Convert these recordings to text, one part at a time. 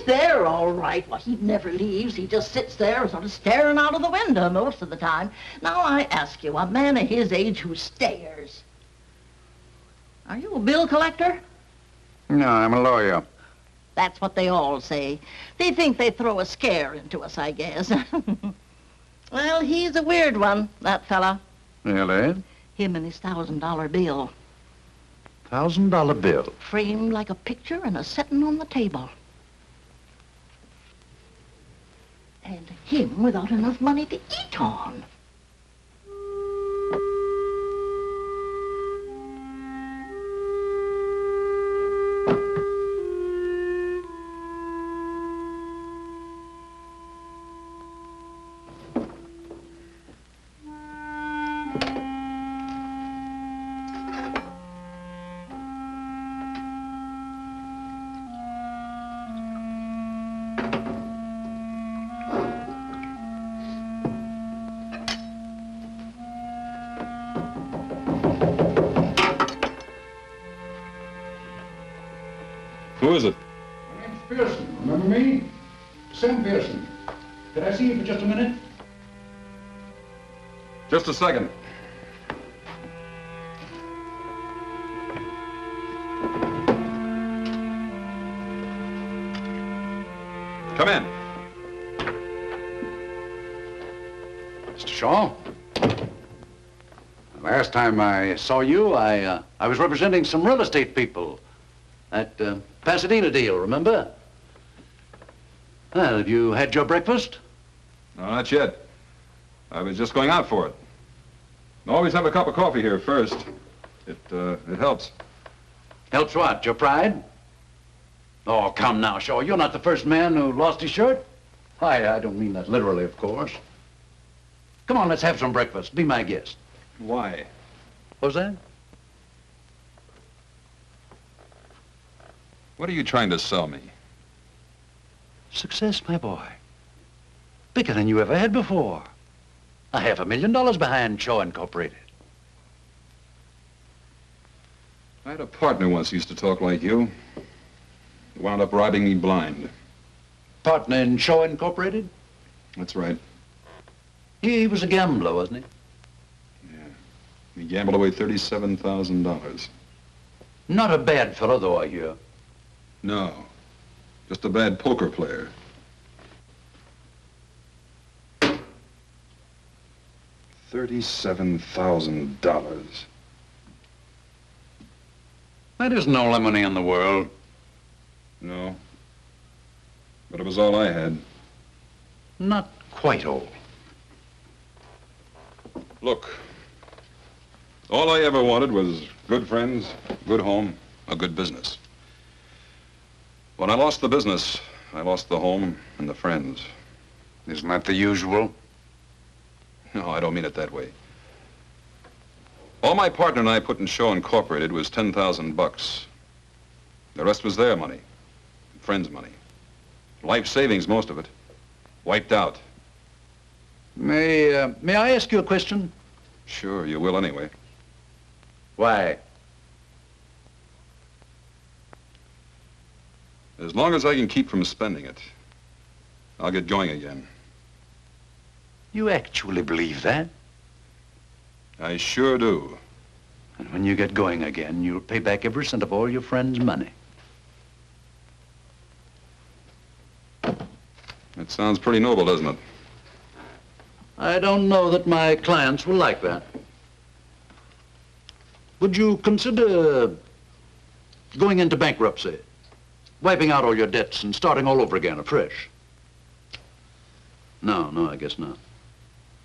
There, all right. Well, he never leaves. He just sits there sort of staring out of the window most of the time. Now, I ask you, a man of his age who stares, are you a bill collector? No, I'm a lawyer. That's what they all say. They think they throw a scare into us, I guess. Well, he's a weird one, that fella. Really? Him and his $1,000 bill. $1,000 bill? Framed like a picture and a setting on the table. And him without enough money to eat on. Who is it? My name's Pearson. Remember me? Sam Pearson. Could I see you for just a minute? Just a second. Come in. Mr. Shaw? Last time I saw you, I was representing some real estate people. That Pasadena deal, remember? Well, have you had your breakfast? No, not yet. I was just going out for it. Always have a cup of coffee here first. It helps. Helps what? Your pride? Oh, come now, Shaw. You're not the first man who lost his shirt. I don't mean that literally, of course. Come on, let's have some breakfast. Be my guest. Why? What's that? What are you trying to sell me? Success, my boy. Bigger than you ever had before. $500,000 behind Shaw Incorporated. I had a partner once who used to talk like you. He wound up robbing me blind. Partner in Shaw Incorporated? That's right. He was a gambler, wasn't he? Yeah. He gambled away $37,000. Not a bad fellow, though, I hear. No. Just a bad poker player. $37,000. That isn't all the money in the world. No. But it was all I had. Not quite all. Look, all I ever wanted was good friends, good home, a good business. When I lost the business, I lost the home and the friends. Isn't that the usual? No, I don't mean it that way. All my partner and I put in Shaw Incorporated was $10,000. The rest was their money, friends' money. Life savings, most of it. Wiped out. May I ask you a question? Sure, you will anyway. Why? As long as I can keep from spending it, I'll get going again. You actually believe that? I sure do. And when you get going again, you'll pay back every cent of all your friends' money. It sounds pretty noble, doesn't it? I don't know that my clients will like that. Would you consider going into bankruptcy, wiping out all your debts and starting all over again afresh? No, I guess not.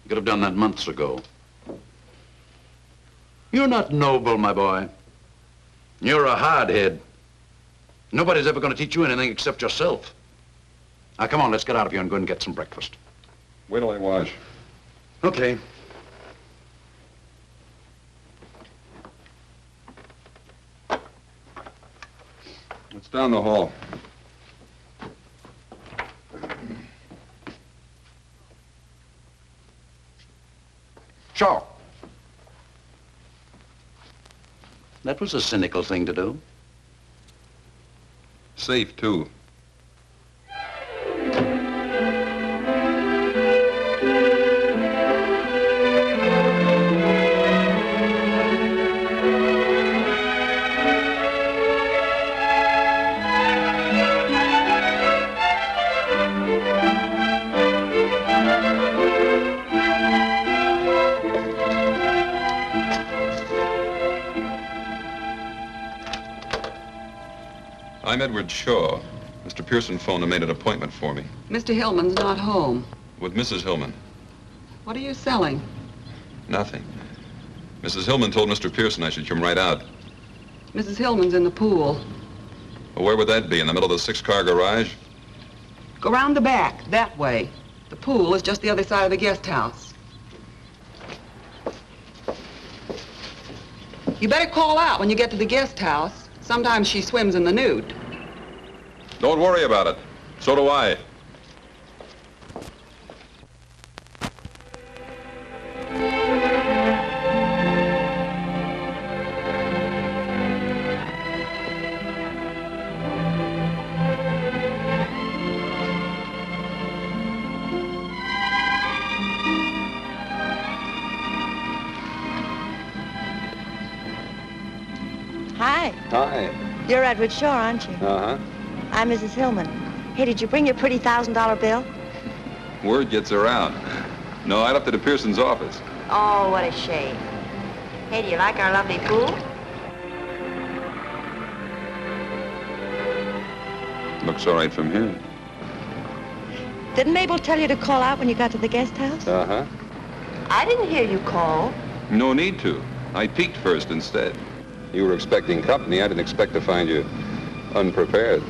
You could have done that months ago. You're not noble, my boy. You're a hardhead. Nobody's ever going to teach you anything except yourself. Now, come on, let's get out of here and go and get some breakfast. Wait till I wash. Okay. It's down the hall. Shaw. That was a cynical thing to do. Safe, too. I'm Edward Shaw. Mr. Pearson phoned and made an appointment for me. Mr. Hillman's not home. With Mrs. Hillman. What are you selling? Nothing. Mrs. Hillman told Mr. Pearson I should come right out. Mrs. Hillman's in the pool. Well, where would that be? In the middle of the 6-car garage? Go round the back, that way. The pool is just the other side of the guest house. You better call out when you get to the guest house. Sometimes she swims in the nude. Don't worry about it. So do I. Hi. Hi. You're Edward Shaw, aren't you? Uh-huh. I'm Mrs. Hillman. Hey, did you bring your pretty $1,000 bill? Word gets around. No, I left it at Pearson's office. Oh, what a shame. Hey, do you like our lovely pool? Looks all right from here. Didn't Mabel tell you to call out when you got to the guest house? Uh-huh. I didn't hear you call. No need to. I peeked first instead. You were expecting company. I didn't expect to find you unprepared.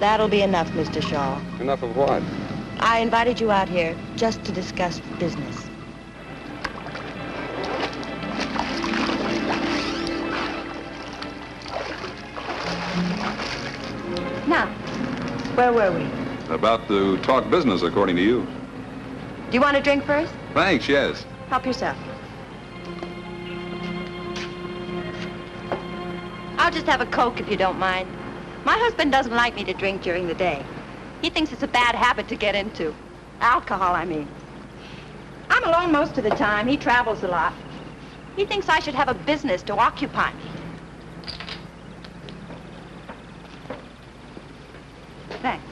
That'll be enough, Mr. Shaw. Enough of what? I invited you out here just to discuss business. Now, where were we? About to talk business, according to you. Do you want a drink first? Thanks, yes. Help yourself. I'll just have a Coke if you don't mind. My husband doesn't like me to drink during the day. He thinks it's a bad habit to get into. Alcohol, I mean. I'm alone most of the time. He travels a lot. He thinks I should have a business to occupy me. Thanks.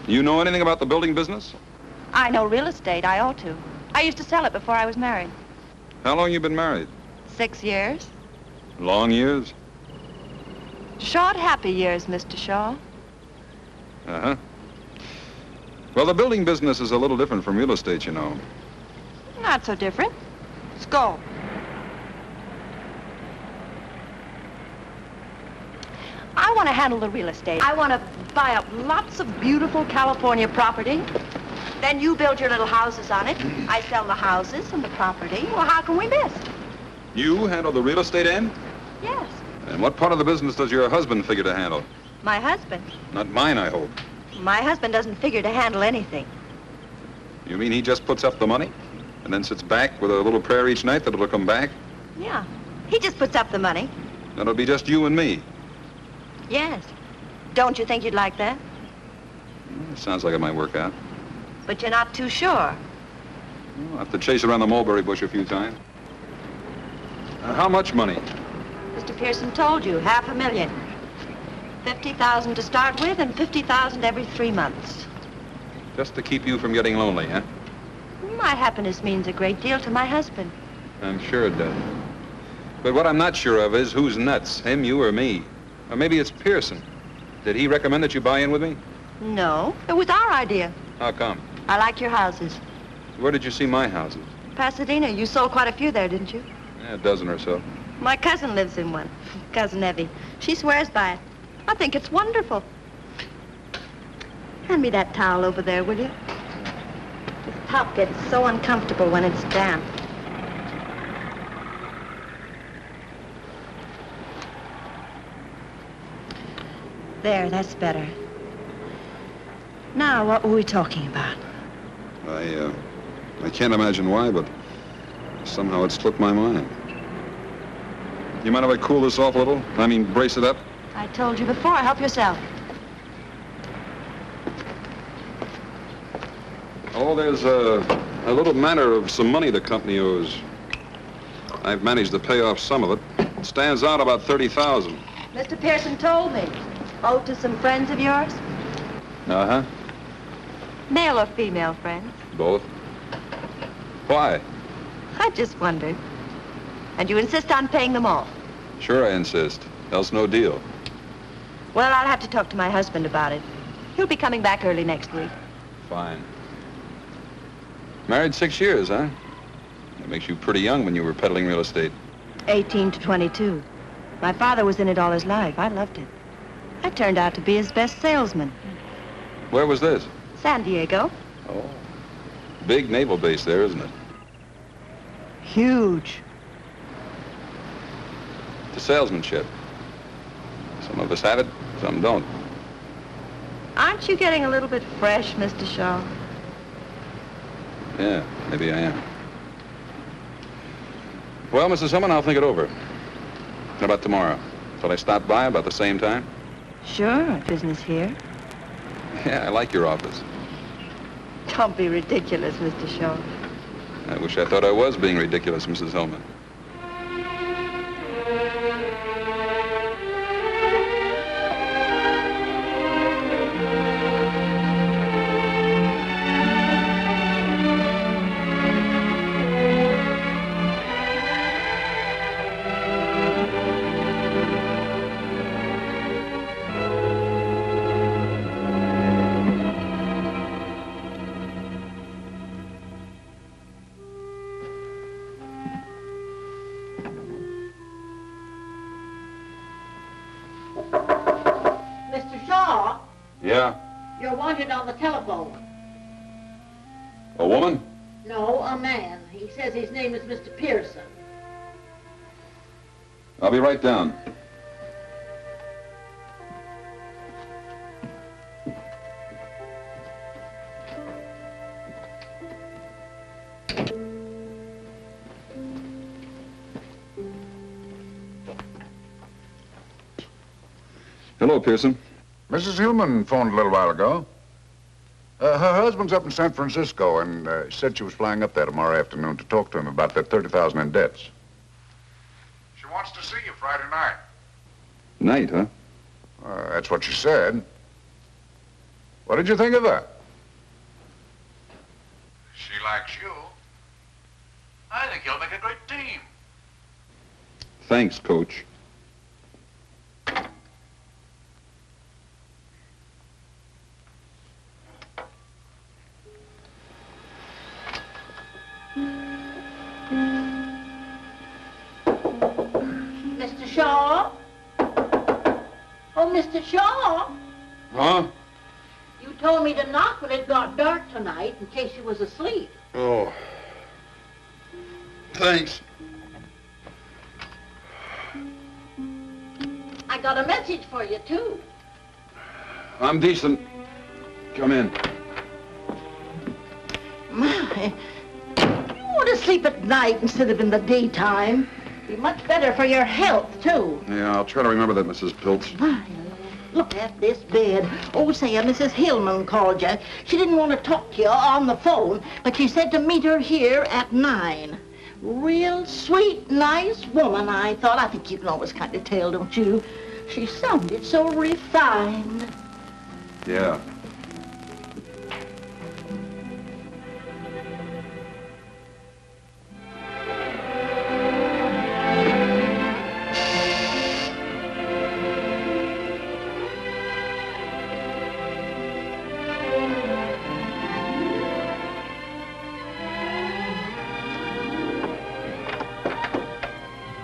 You know anything about the building business? I know real estate. I ought to. I used to sell it before I was married. How long you been married? 6 years. Long years? Short, happy years, Mr. Shaw. Uh-huh. Well, the building business is a little different from real estate, you know. Not so different. Skull. I want to handle the real estate. I want to buy up lots of beautiful California property, Then you build your little houses on it. I sell the houses and the property. Well, how can we miss? You handle the real estate end? Yes. And what part of the business does your husband figure to handle? My husband. Not mine, I hope. My husband doesn't figure to handle anything. You mean he just puts up the money and then sits back with a little prayer each night that it'll come back? Yeah. He just puts up the money. That'll be just you and me. Yes. Don't you think you'd like that? Sounds like it might work out. But you're not too sure. I'll have to chase around the mulberry bush a few times. How much money? Mr. Pearson told you, $500,000. 50,000 to start with and 50,000 every 3 months. Just to keep you from getting lonely, huh? My happiness means a great deal to my husband. I'm sure it does. But what I'm not sure of is who's nuts, him, you, or me. Or maybe it's Pearson. Did he recommend that you buy in with me? No, it was our idea. How come? I like your houses. Where did you see my houses? Pasadena, you sold quite a few there, didn't you? Yeah, a dozen or so. My cousin lives in one, Cousin Evie. She swears by it. I think it's wonderful. Hand me that towel over there, will you? This top gets so uncomfortable when it's damp. There, that's better. Now, what were we talking about? I can't imagine why, but somehow it slipped my mind. You mind if I cool this off a little? I mean, brace it up? I told you before, help yourself. Oh, there's a little matter of some money the company owes. I've managed to pay off some of it. It stands out about 30,000. Mr. Pearson told me. Owed to some friends of yours? Uh-huh. Male or female friends? Both. Why? I just wondered. And you insist on paying them all? Sure I insist. Else no deal. Well, I'll have to talk to my husband about it. He'll be coming back early next week. Fine. Married 6 years, huh? That makes you pretty young when you were peddling real estate. 18 to 22. My father was in it all his life. I loved it. I turned out to be his best salesman. Where was this? San Diego. Oh. Big naval base there, isn't it? Huge. The salesmanship. Some of us have it, some don't. Aren't you getting a little bit fresh, Mr. Shaw? Yeah, maybe I am. Well, Mrs. Hillman, I'll think it over. How about tomorrow? Shall I stop by about the same time? Sure, business here. Yeah, I like your office. Don't be ridiculous, Mr. Shaw. I wish I thought I was being ridiculous, Mrs. Hillman. Mr. Shaw, Yeah? you're wanted on the telephone. A woman? No, a man. He says his name is Mr. Pearson. I'll be right down. Hello, Pearson. Mrs. Hillman phoned a little while ago. Her husband's up in San Francisco and said she was flying up there tomorrow afternoon to talk to him about that 30,000 in debts. She wants to see you Friday night. Night, huh? That's what she said. What did you think of that? She likes you. I think you'll make a great team. Thanks, Coach. Mr. Shaw? Oh, Mr. Shaw, Huh? you told me to knock when it got dark tonight in case you was asleep. Oh. Thanks. I got a message for you, too. I'm decent. Come in. My, you want to sleep at night instead of in the daytime. Be much better for your health, too. Yeah, I'll try to remember that, Mrs. Piltz. My, look at this bed. Oh, say, Mrs. Hillman called you. She didn't want to talk to you on the phone, but she said to meet her here at 9. Real sweet, nice woman, I thought. I think you can always kind of tell, don't you? She sounded so refined. Yeah.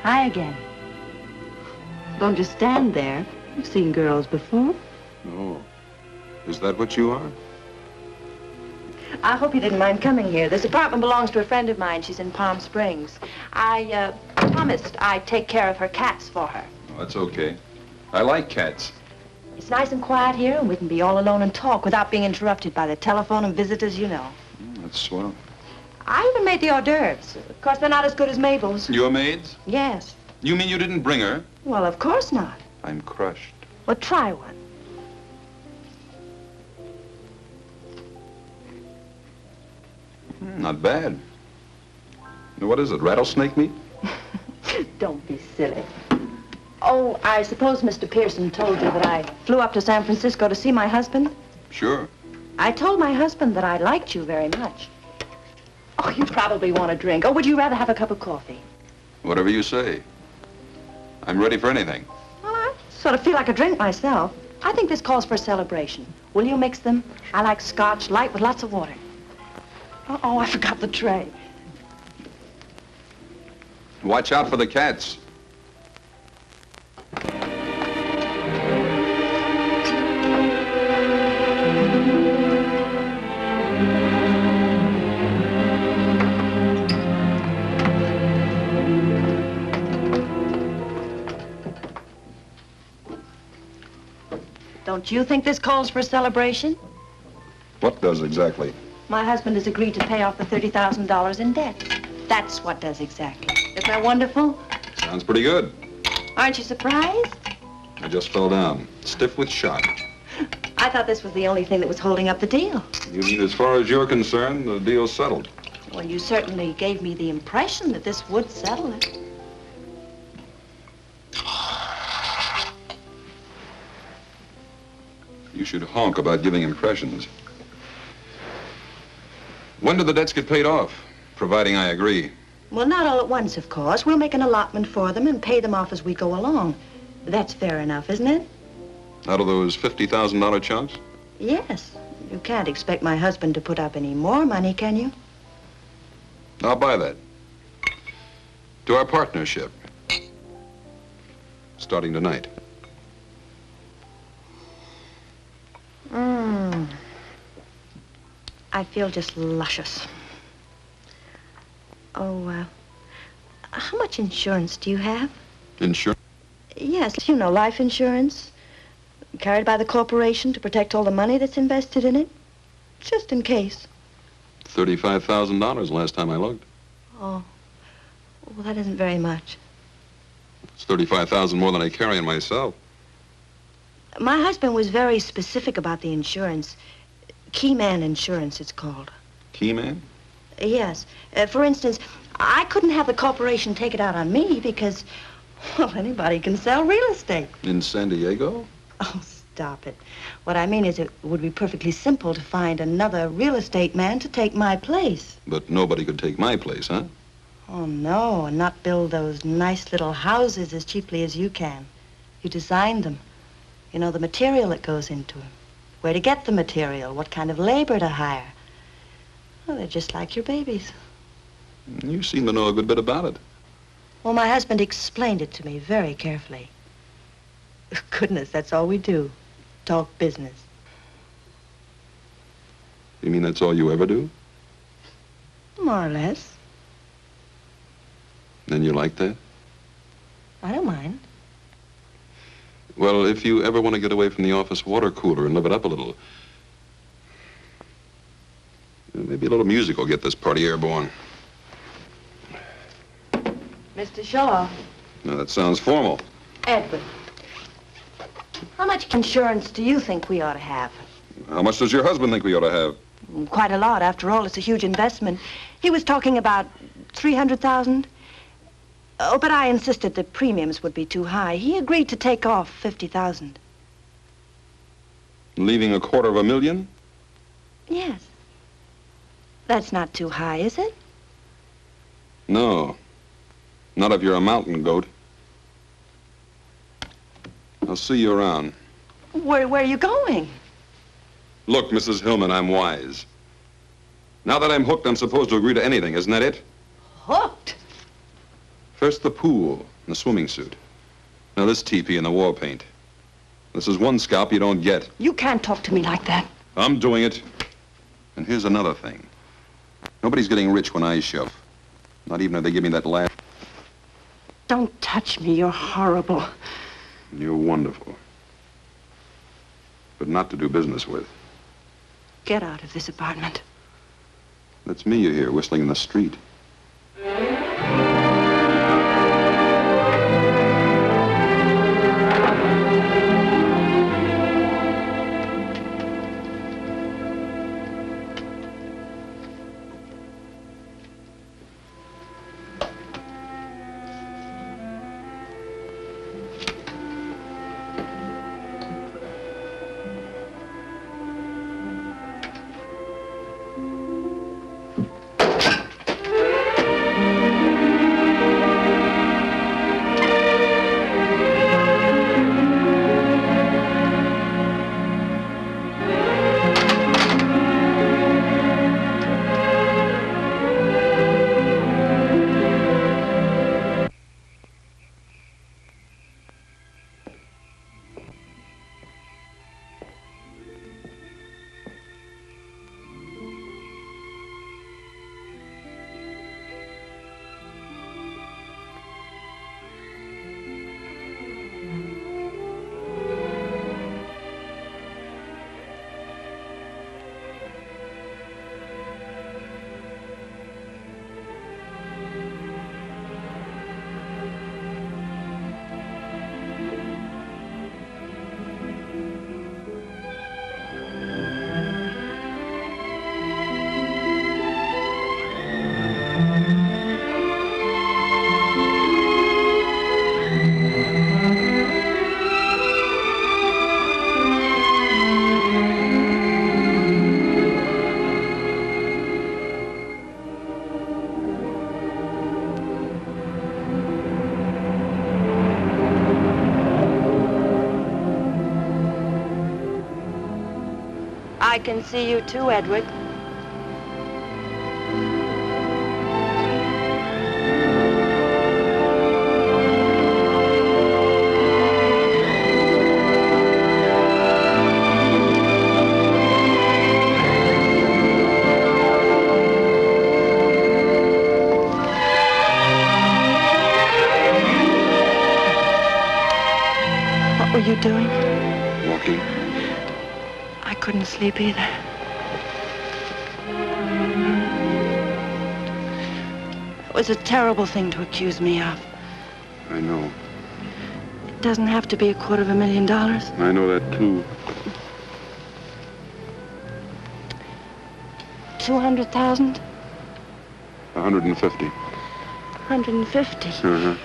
Hi again. Don't just stand there. You've seen girls before. Oh. Is that what you are? I hope you didn't mind coming here. This apartment belongs to a friend of mine. She's in Palm Springs. I promised I'd take care of her cats for her. Oh, that's okay. I like cats. It's nice and quiet here, and we can be all alone and talk without being interrupted by the telephone and visitors, you know. That's swell. I even made the hors d'oeuvres. Of course, they're not as good as Mabel's. Your maids? Yes. You mean you didn't bring her? Well, of course not. I'm crushed. Well, try one. Not bad. What is it, rattlesnake meat? Don't be silly. Oh, I suppose Mr. Pearson told you that I flew up to San Francisco to see my husband? Sure. I told my husband that I liked you very much. Oh, you probably want a drink. Or would you rather have a cup of coffee? Whatever you say. I'm ready for anything. Well, I sort of feel like a drink myself. I think this calls for a celebration. Will you mix them? I like scotch, light with lots of water. Uh-oh, I forgot the tray. Watch out for the cats. Don't you think this calls for a celebration? What does exactly? My husband has agreed to pay off the $30,000 in debt. That's what does exactly. Isn't that wonderful? Sounds pretty good. Aren't you surprised? I just fell down, stiff with shock. I thought this was the only thing that was holding up the deal. You mean as far as you're concerned, the deal's settled? Well, you certainly gave me the impression that this would settle it. You should honk about giving impressions. When do the debts get paid off? Providing I agree. Well, not all at once, of course. We'll make an allotment for them and pay them off as we go along. That's fair enough, isn't it? Out of those $50,000 chunks? Yes. You can't expect my husband to put up any more money, can you? I'll buy that. To our partnership. Starting tonight. I feel just luscious. Oh, how much insurance do you have? Insurance? Yes, you know, life insurance. Carried by the corporation to protect all the money that's invested in it. Just in case. $35,000 last time I looked. Oh, well, that isn't very much. It's $35,000 more than I carry in myself. My husband was very specific about the insurance. Keyman Insurance, it's called. Keyman? Yes. For instance, I couldn't have the corporation take it out on me because, well, anybody can sell real estate. In San Diego? Oh, stop it. What I mean is it would be perfectly simple to find another real estate man to take my place. But nobody could take my place, huh? Oh, no, and not build those nice little houses as cheaply as you can. You designed them. You know the material that goes into them. Where to get the material, what kind of labor to hire. Well, they're just like your babies. You seem to know a good bit about it. Well, my husband explained it to me very carefully. Goodness, that's all we do. Talk business. You mean that's all you ever do? More or less. Then you like that? I don't mind. Well, if you ever want to get away from the office water cooler and live it up a little, maybe a little music will get this party airborne. Mr. Shaw. Now, that sounds formal. Edward. How much insurance do you think we ought to have? How much does your husband think we ought to have? Quite a lot. After all, it's a huge investment. He was talking about 300,000. Oh, but I insisted the premiums would be too high. He agreed to take off 50,000. Leaving $250,000? Yes. That's not too high, is it? No. Not if you're a mountain goat. I'll see you around. Where are you going? Look, Mrs. Hillman, I'm wise. Now that I'm hooked, I'm supposed to agree to anything, isn't that it? Hooked? First the pool and the swimming suit. Now this teepee and the war paint. This is one scalp you don't get. You can't talk to me like that. I'm doing it. And here's another thing. Nobody's getting rich when I shove. Not even if they give me that last... Don't touch me. You're horrible. You're wonderful. But not to do business with. Get out of this apartment. That's me you hear whistling in the street. I can see you too, Edward. What were you doing? Walking. I couldn't sleep either. It was a terrible thing to accuse me of. I know. It doesn't have to be $250,000. I know that, too. 200,000? 150. 150. Uh-huh.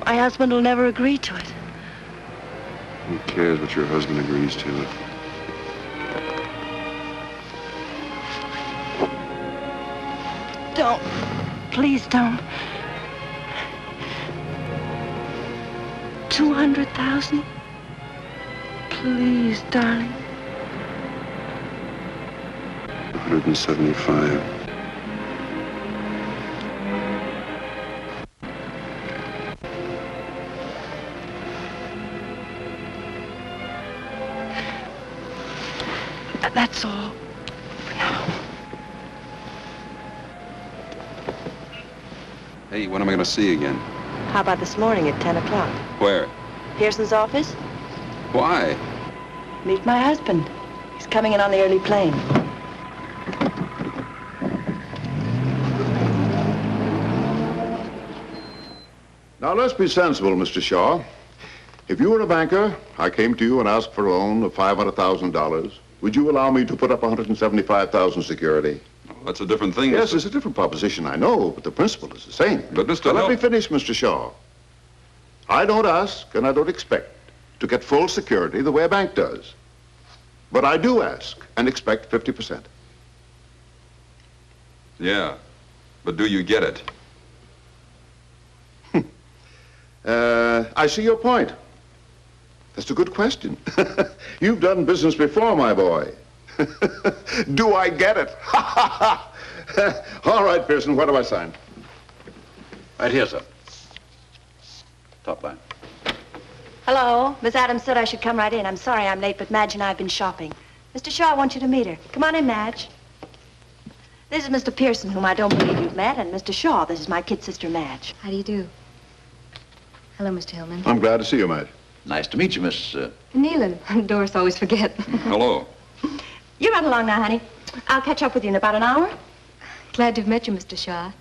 My husband will never agree to it. Who cares what your husband agrees to? Don't. Please don't. 200,000? Please, darling. 175. That's all. For now. Hey, when am I going to see you again? How about this morning at 10 o'clock? Where? Pearson's office? Why? Meet my husband. He's coming in on the early plane. Now, let's be sensible, Mr. Shaw. If you were a banker, I came to you and asked for a loan of $500,000, would you allow me to put up $175,000 security? Oh, that's a different thing. Yes, Mr. it's a different proposition, I know, but the principle is the same. But, Mr. Now, let Hill- me finish, Mr. Shaw. I don't ask and I don't expect to get full security the way a bank does. But I do ask and expect 50%. Yeah, but do you get it? I see your point. That's a good question. You've done business before, my boy. Do I get it? All right, Pearson, what do I sign? Right here, sir. Top line. Hello. Miss Adams said I should come right in. I'm sorry I'm late, but Madge and I have been shopping. Mr. Shaw, I want you to meet her. Come on in, Madge. This is Mr. Pearson, whom I don't believe you've met, and Mr. Shaw, this is my kid sister, Madge. How do you do? Hello, Mr. Hillman. I'm glad to see you, Madge. Nice to meet you, Miss... Nealon. Doris always forget. Hello. You run along now, honey. I'll catch up with you in about an hour. Glad to have met you, Mr. Shaw.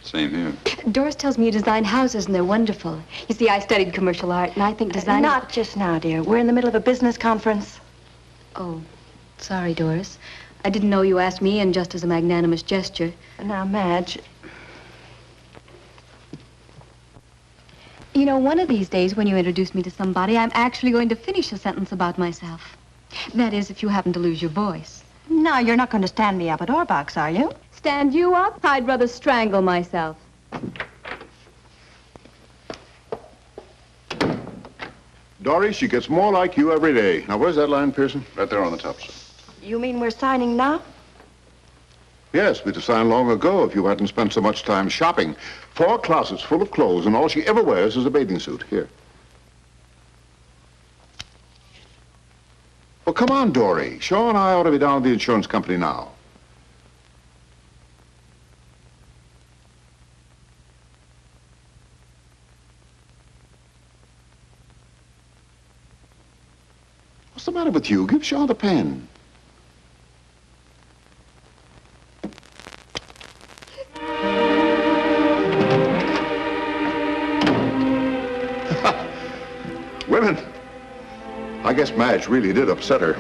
Same here. Doris tells me you design houses, and they're wonderful. You see, I studied commercial art, and I think design... Not just now, dear. We're in the middle of a business conference. Oh, sorry, Doris. I didn't know you asked me in just as a magnanimous gesture. Now, Madge, You know, one of these days when you introduce me to somebody, I'm actually going to finish a sentence about myself. That is, if you happen to lose your voice. now you're not going to stand me up at Orbox, are you? Stand you up? I'd rather strangle myself. Dory, she gets more like you every day. Now, where's that line, Pearson? Right there on the top, sir. You mean we're signing now? Yes, we'd have signed long ago if you hadn't spent so much time shopping. 4 closets full of clothes, and all she ever wears is a bathing suit. Here. Well, come on, Dory. Shaw and I ought to be down at the insurance company now. What's the matter with you? Give Shaw the pen. Women. I guess Madge really did upset her.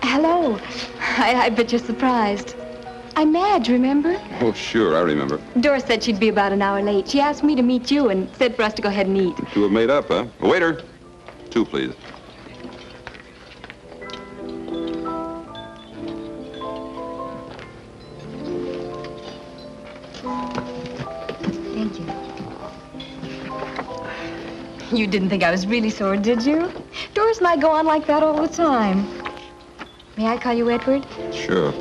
Hello. I bet you're surprised. I'm Madge, remember? Oh, sure, I remember. Doris said she'd be about an hour late. She asked me to meet you and said for us to go ahead and eat. You have made up, huh? Waiter. 2, please. Thank you. You didn't think I was really sore, did you? Doris and I go on like that all the time. May I call you Edward? Sure.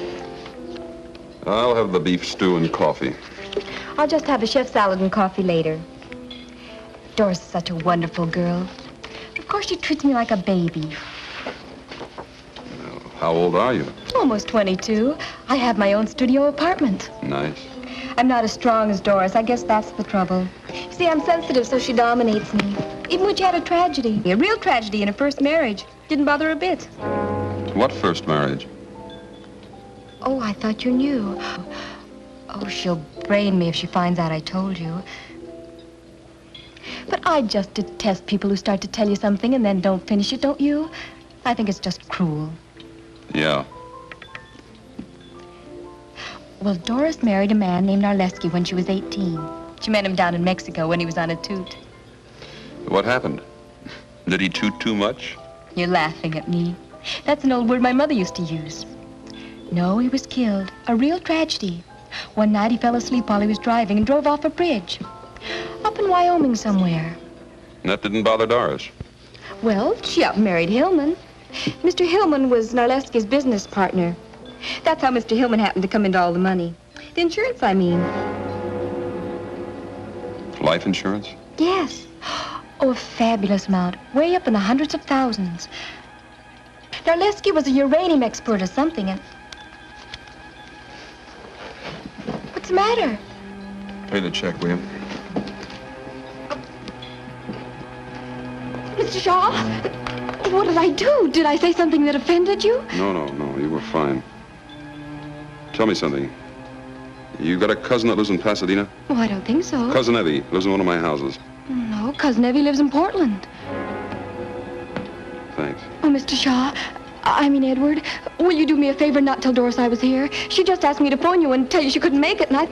I'll have the beef stew and coffee. I'll just have a chef salad and coffee later. Doris is such a wonderful girl. Of course, she treats me like a baby. Well, how old are you? Almost 22. I have my own studio apartment. Nice. I'm not as strong as Doris. I guess that's the trouble. You see, I'm sensitive, so she dominates me. Even when she had a tragedy, a real tragedy in her first marriage, didn't bother her a bit. What first marriage? Oh, I thought you knew. Oh, she'll brain me if she finds out I told you. But I just detest people who start to tell you something and then don't finish it, don't you? I think it's just cruel. Yeah. Well, Doris married a man named Narleski when she was 18. She met him down in Mexico when he was on a toot. What happened? Did he toot too much? You're laughing at me. That's an old word my mother used to use. No, he was killed. A real tragedy. One night he fell asleep while he was driving and drove off a bridge. Up in Wyoming somewhere. That didn't bother Doris. Well, she up and married Hillman. Mr. Hillman was Narleski's business partner. That's how Mr. Hillman happened to come into all the money. The insurance, I mean. Life insurance? Yes. Oh, a fabulous amount. Way up in the hundreds of thousands. Narleski was a uranium expert or something, and... What's the matter? Pay the check, will you? Mr. Shaw, what did I do? Did I say something that offended you? No, you were fine. Tell me something. You got a cousin that lives in Pasadena? Oh, I don't think so. Cousin Evie lives in one of my houses. No, Cousin Evie lives in Portland. Thanks. Oh, Mr. Shaw, I mean Edward, will you do me a favor and not tell Doris I was here? She just asked me to phone you and tell you she couldn't make it, and I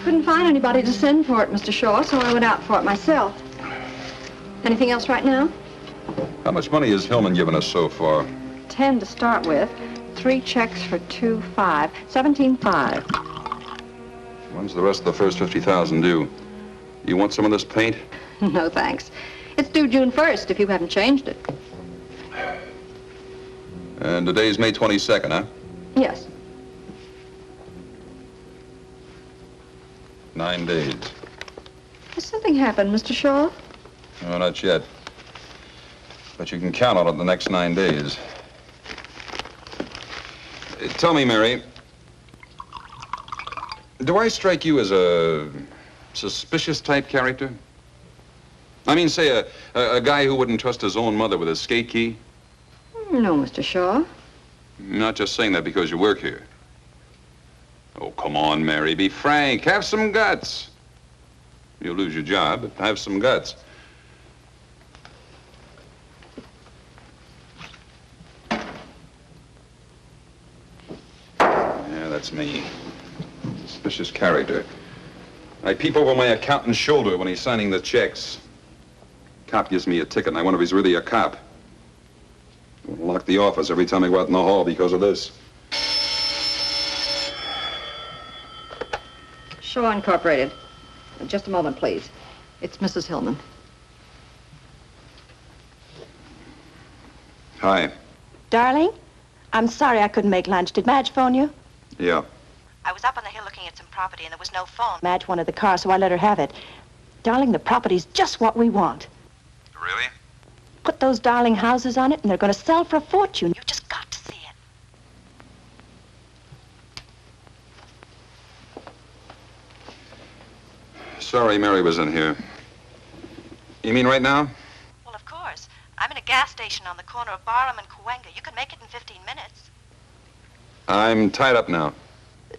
couldn't find anybody to send for it, Mr. Shaw, so I went out for it myself. Anything else right now? How much money has Hillman given us so far? 10 to start with. 3 checks for 2.5. 17.5. When's the rest of the first 50,000 due? You want some of this paint? No, thanks. It's due June 1st if you haven't changed it. And today's May 22nd, huh? Yes. 9 days. Has something happened, Mr. Shaw? No, not yet. But you can count on it the next 9 days. Tell me, Mary, do I strike you as a suspicious type character? I mean, say, a guy who wouldn't trust his own mother with his skate key? No, Mr. Shaw. I'm not just saying that because you work here. Oh, come on, Mary, be frank. Have some guts. You'll lose your job, but have some guts. Yeah, that's me. Suspicious character. I peep over my accountant's shoulder when he's signing the checks. Cop gives me a ticket, and I wonder if he's really a cop. I'll lock the office every time I go out in the hall because of this. Shaw Incorporated. Just a moment, please. It's Mrs. Hillman. Hi. Darling, I'm sorry I couldn't make lunch. Did Madge phone you? Yeah. I was up on the hill looking at some property and there was no phone. Madge wanted the car, so I let her have it. Darling, the property's just what we want. Really? Put those darling houses on it and they're going to sell for a fortune. You just got to see it. Sorry Mary was in here. You mean right now? Well, of course. I'm in a gas station on the corner of Barham and Cahuenga. You can make it in 15 minutes. I'm tied up now.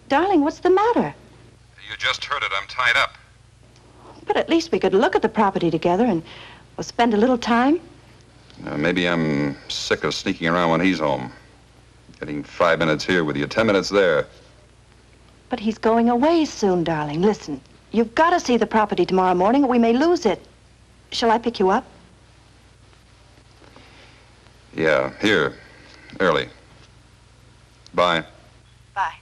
Darling, what's the matter? You just heard it. I'm tied up. But at least we could look at the property together and we'll spend a little time. Maybe I'm sick of sneaking around when he's home. Getting 5 minutes here with you, 10 minutes there. But he's going away soon, darling. Listen, you've got to see the property tomorrow morning or we may lose it. Shall I pick you up? Yeah, here. Early. Bye. Bye.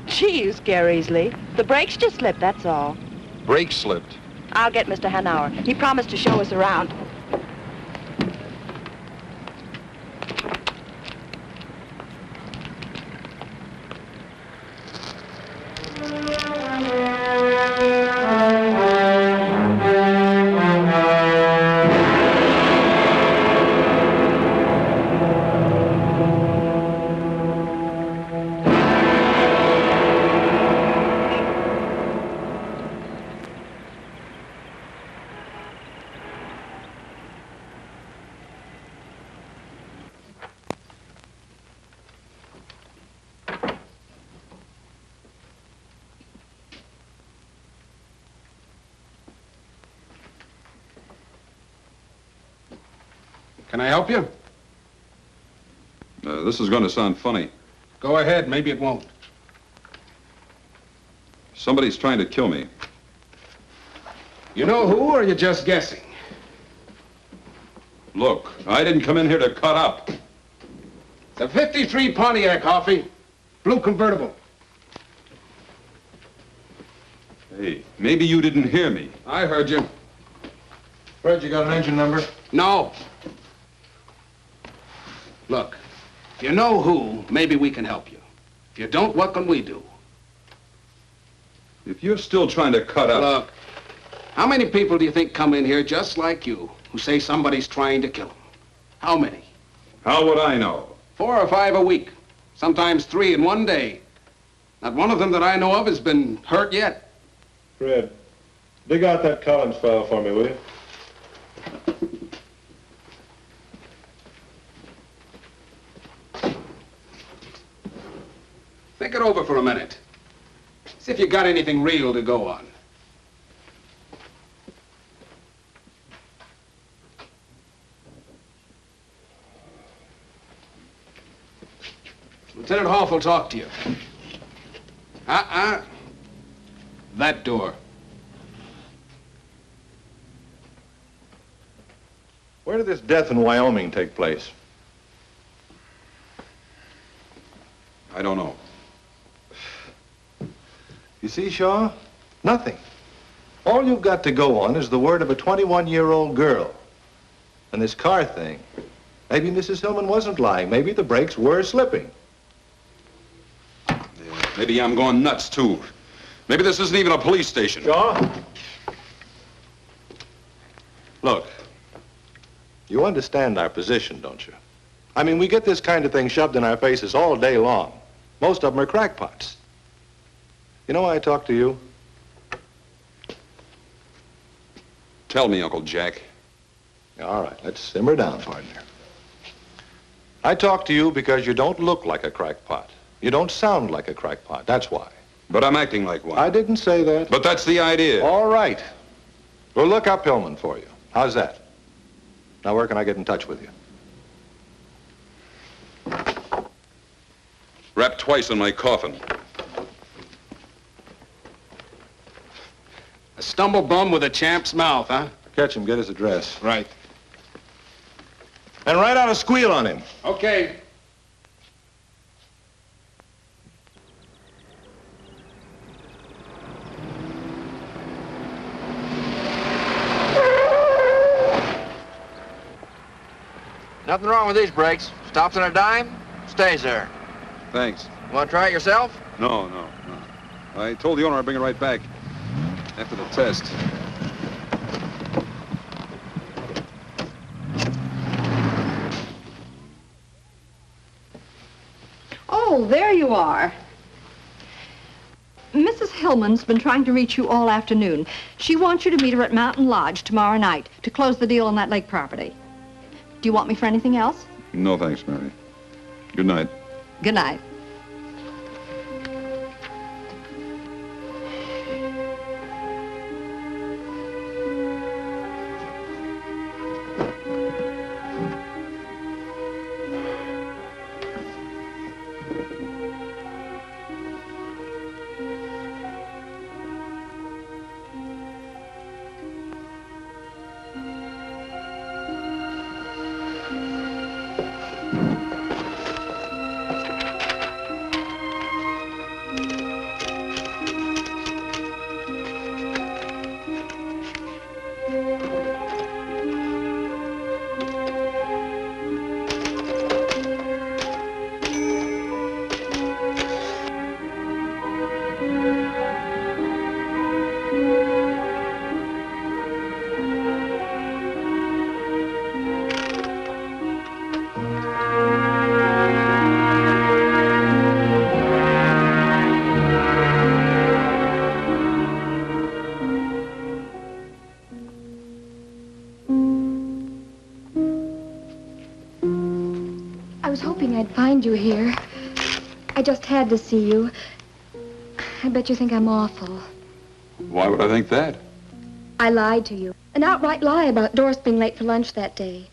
Gee, you scare easily. The brakes just slipped, that's all. Brake slipped. I'll get Mr. Hanauer. He promised to show us around. Can I help you? This is going to sound funny. Go ahead, maybe it won't. Somebody's trying to kill me. You know who, or are you just guessing? Look, I didn't come in here to cut up. It's a 53 Pontiac, Hoffy. Blue convertible. Hey, maybe you didn't hear me. I heard you. Fred, you got an engine number? No. Look, if you know who, maybe we can help you. If you don't, what can we do? If you're still trying to cut up... Look, how many people do you think come in here just like you who say somebody's trying to kill them? How many? How would I know? 4 or 5 a week. Sometimes 3 in one day. Not one of them that I know of has been hurt yet. Fred, dig out that Collins file for me, will you? Think it over for a minute. See if you got anything real to go on. Lieutenant Hoff will talk to you. That door. Where did this death in Wyoming take place? I don't know. You see, Shaw? Nothing. All you've got to go on is the word of a 21-year-old girl. And this car thing. Maybe Mrs. Hillman wasn't lying. Maybe the brakes were slipping. Yeah, maybe I'm going nuts, too. Maybe this isn't even a police station. Shaw? Look, you understand our position, don't you? I mean, we get this kind of thing shoved in our faces all day long. Most of them are crackpots. You know why I talk to you? Tell me, Uncle Jack. All right, let's simmer down, partner. I talk to you because you don't look like a crackpot. You don't sound like a crackpot, that's why. But I'm acting like one. I didn't say that. But that's the idea. All right. We'll look up Hillman for you. How's that? Now, where can I get in touch with you? Wrapped twice in my coffin. A stumble bum with a champ's mouth, huh? Catch him, get his address. Right. And write out a squeal on him. Okay. Nothing wrong with these brakes. Stops on a dime, stays there. Thanks. You want to try it yourself? No. I told the owner I'd bring it right back after the test. Oh, there you are. Mrs. Hillman's been trying to reach you all afternoon. She wants you to meet her at Mountain Lodge tomorrow night to close the deal on that lake property. Do you want me for anything else? No, thanks, Mary. Good night. Good night. Find you here. I just had to see you. I bet you think I'm awful. Why would I think that? I lied to you. An outright lie about Doris being late for lunch that day.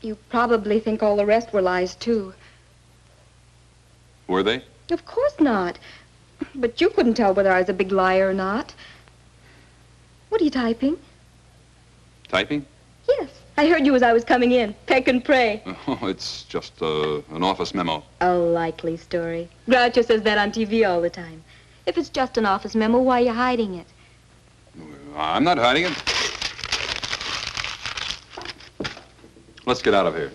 You probably think all the rest were lies, too. Were they? Of course not. But you couldn't tell whether I was a big liar or not. What are you typing? Typing? Yes. I heard you as I was coming in. Peck and pray. Oh, it's just an office memo. A likely story. Groucho says that on TV all the time. If it's just an office memo, why are you hiding it? I'm not hiding it. Let's get out of here.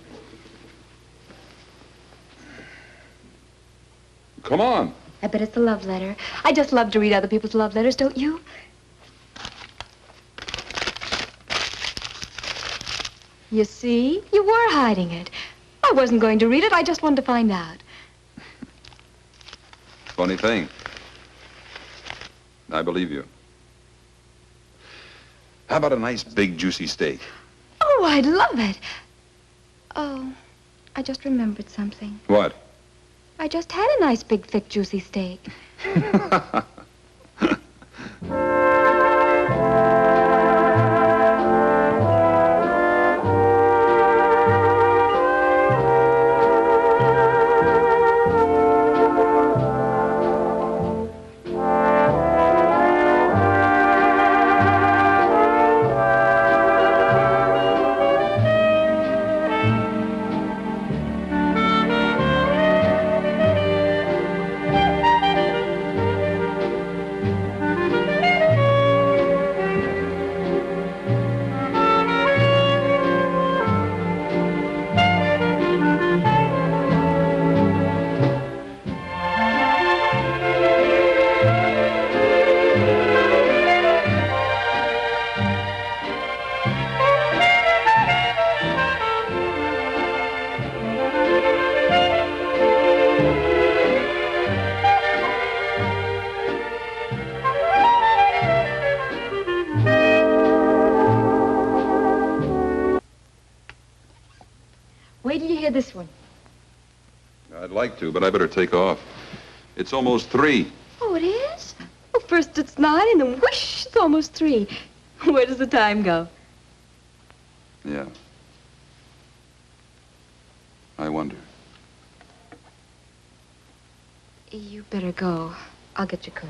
Come on. I bet it's a love letter. I just love to read other people's love letters, don't you? You see? You were hiding it. I wasn't going to read it. I just wanted to find out. Funny thing. I believe you. How about a nice, big, juicy steak? Oh, I'd love it. Oh, I just remembered something. What? I just had a nice, big, thick, juicy steak. Wait till you hear this one. I'd like to, but I better take off. It's almost 3. Oh, it is? Well, first it's 9, and then whoosh, it's almost 3. Where does the time go? Yeah. I wonder. You better go. I'll get your coat.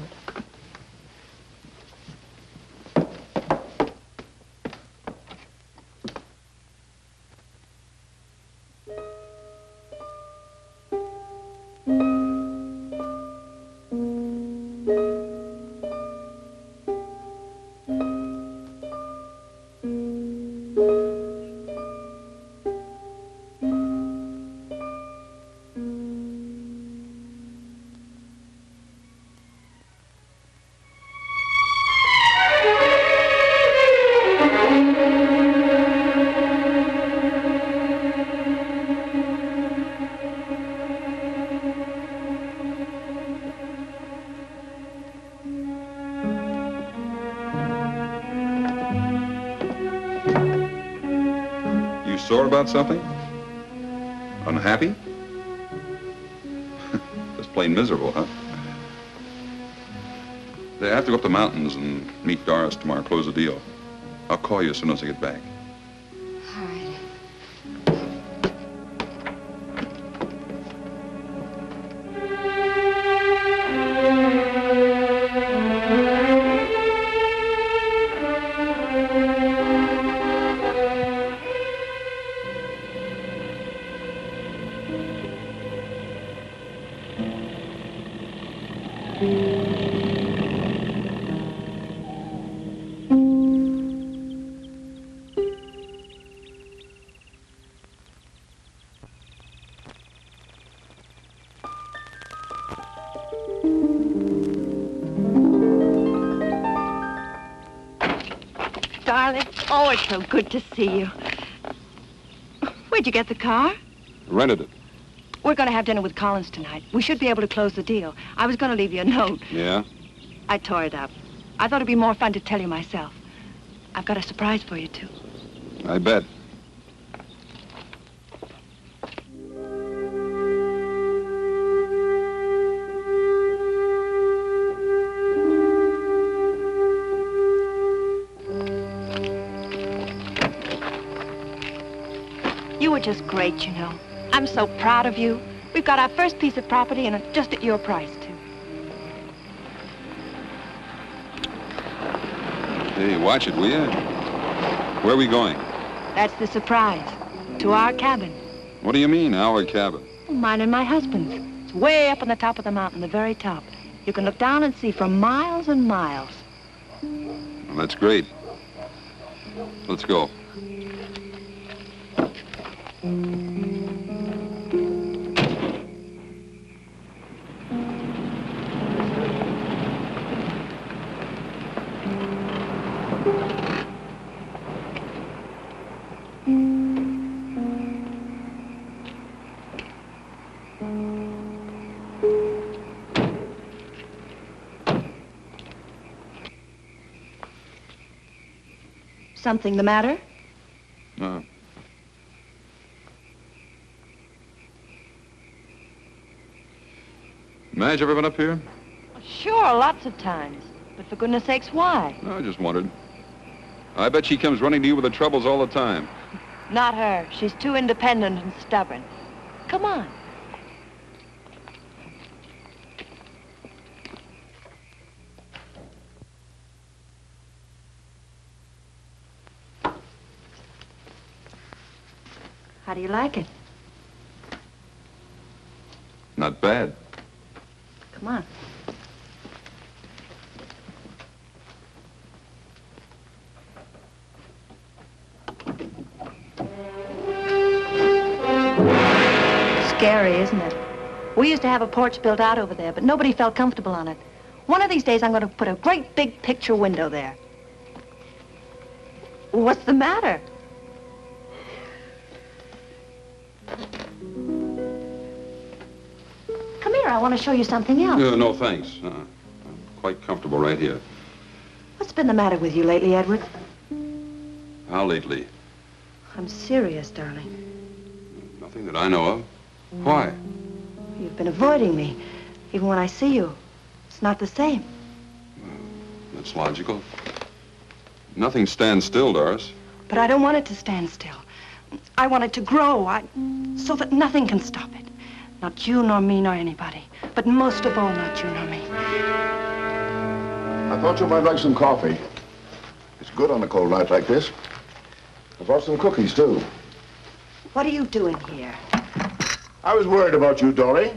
Sore about something? Unhappy? Just plain miserable, huh? I have to go up the mountains and meet Doris tomorrow, close the deal. I'll call you as soon as I get back. All right. Darling, oh, it's so good to see you. Where'd you get the car? Rented it. We're going to have dinner with Collins tonight. We should be able to close the deal. I was going to leave you a note. Yeah? I tore it up. I thought it'd be more fun to tell you myself. I've got a surprise for you, too. I bet. You were You're just great, you know. I'm so proud of you. We've got our first piece of property and it's just at your price, too. Hey, watch it, will you? Where are we going? That's the surprise. To our cabin. What do you mean, our cabin? Mine and my husband's. It's way up on the top of the mountain, the very top. You can look down and see for miles and miles. Well, that's great. Let's go. Something the matter? No. Madge ever been up here? Sure, lots of times. But for goodness sakes, why? No, I just wondered. I bet she comes running to you with the troubles all the time. Not her. She's too independent and stubborn. Come on. How do you like it? Not bad. Come on. Scary, isn't it? We used to have a porch built out over there, but nobody felt comfortable on it. One of these days, I'm going to put a great big picture window there. What's the matter? Come here, I want to show you something else. No, thanks. I'm quite comfortable right here. What's been the matter with you lately, Edward? How lately? I'm serious, darling. Nothing that I know of. Why? You've been avoiding me. Even when I see you, it's not the same. That's logical. Nothing stands still, Doris. But I don't want it to stand still. I want it to grow, so that nothing can stop it. Not you, nor me, nor anybody. But most of all, not you, nor me. I thought you might like some coffee. It's good on a cold night like this. I brought some cookies, too. What are you doing here? I was worried about you, Dory.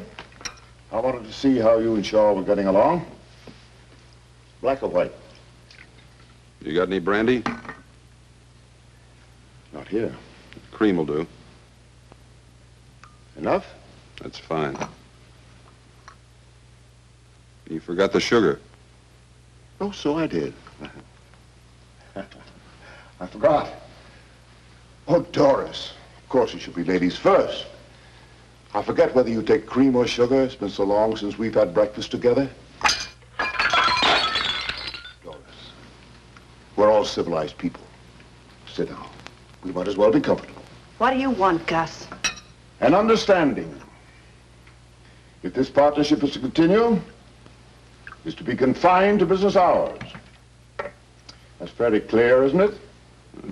I wanted to see how you and Shaw were getting along. Black or white? You got any brandy? Not here. Cream will do. Enough? That's fine. You forgot the sugar. Oh, so I did. I forgot. Oh, Doris. Of course, it should be ladies first. I forget whether you take cream or sugar. It's been so long since we've had breakfast together. Doris, we're all civilized people. Sit down. We might as well be comfortable. What do you want, Gus? An understanding. If this partnership is to continue, is to be confined to business hours. That's fairly clear, isn't it?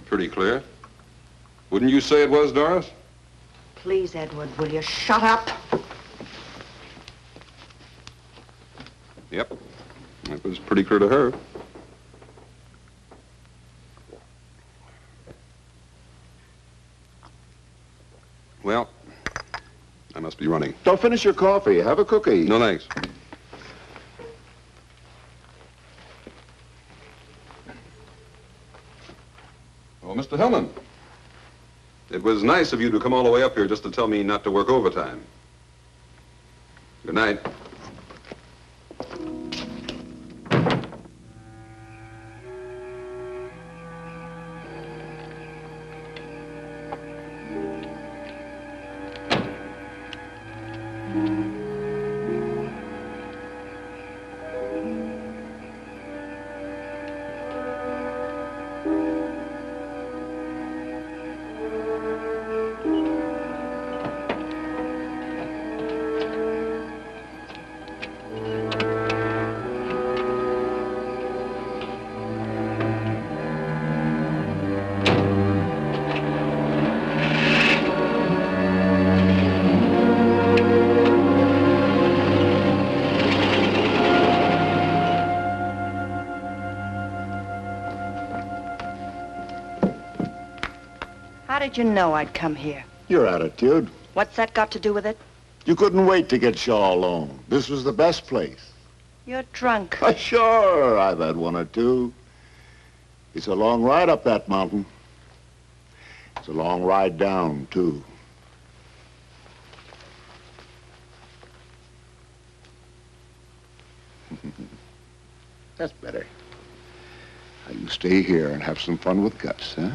Pretty clear. Wouldn't you say it was, Doris? Please, Edward, will you shut up? Yep. That was pretty clear to her. Well, I must be running. Don't finish your coffee. Have a cookie. No, thanks. Oh, Mr. Hillman. It was nice of you to come all the way up here just to tell me not to work overtime. Good night. did you know I'd come here? Your attitude. What's that got to do with it? You couldn't wait to get Shaw alone. This was the best place. You're drunk. Sure, I've had one or two. It's a long ride up that mountain. It's a long ride down, too. That's better. Now you stay here and have some fun with Gus, huh?